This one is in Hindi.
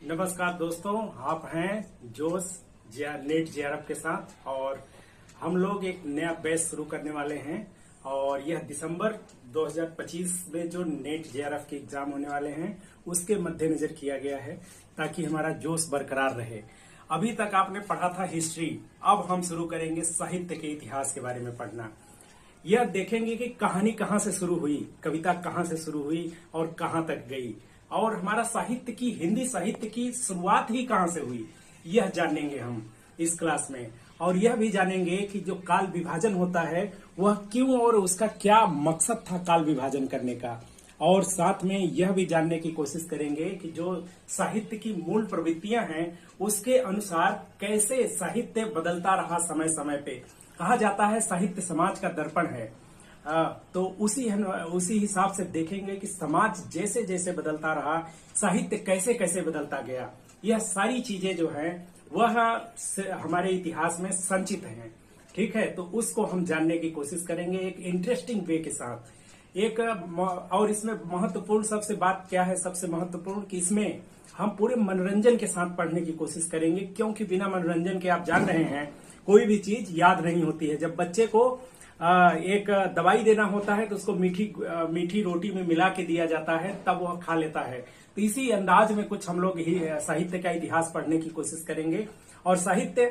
नमस्कार दोस्तों, आप हैं जोश नेट जेआरएफ के साथ और हम लोग एक नया बैच शुरू करने वाले हैं। और यह दिसंबर 2025 में जो नेट जेआरएफ के एग्जाम होने वाले हैं उसके मद्देनजर किया गया है ताकि हमारा जोश बरकरार रहे। अभी तक आपने पढ़ा था हिस्ट्री, अब हम शुरू करेंगे साहित्य के इतिहास के बारे में पढ़ना। यह देखेंगे कि कहानी कहाँ से शुरू हुई, कविता कहाँ से शुरू हुई और कहाँ तक गई, और हमारा साहित्य की, हिंदी साहित्य की शुरुआत ही कहाँ से हुई, यह जानेंगे हम इस क्लास में। और यह भी जानेंगे कि जो काल विभाजन होता है वह क्यों और उसका क्या मकसद था काल विभाजन करने का। और साथ में यह भी जानने की कोशिश करेंगे कि जो साहित्य की मूल प्रवृत्तियां हैं उसके अनुसार कैसे साहित्य बदलता रहा समय समय पे। कहा जाता है साहित्य समाज का दर्पण है। तो उसी हिसाब से देखेंगे कि समाज जैसे जैसे बदलता रहा, साहित्य कैसे कैसे बदलता गया। यह सारी चीजें जो हैं वह हमारे इतिहास में संचित हैं। ठीक है, तो उसको हम जानने की कोशिश करेंगे एक इंटरेस्टिंग वे के साथ। और इसमें महत्वपूर्ण सबसे बात क्या है, सबसे महत्वपूर्ण कि इसमें हम पूरे मनोरंजन के साथ पढ़ने की कोशिश करेंगे, क्योंकि बिना मनोरंजन के आप जान रहे हैं कोई भी चीज याद नहीं होती है। जब बच्चे को एक दवाई देना होता है तो उसको मीठी रोटी में मिला के दिया जाता है, तब वह खा लेता है। तो इसी अंदाज में कुछ हम लोग ही साहित्य का इतिहास पढ़ने की कोशिश करेंगे। और साहित्य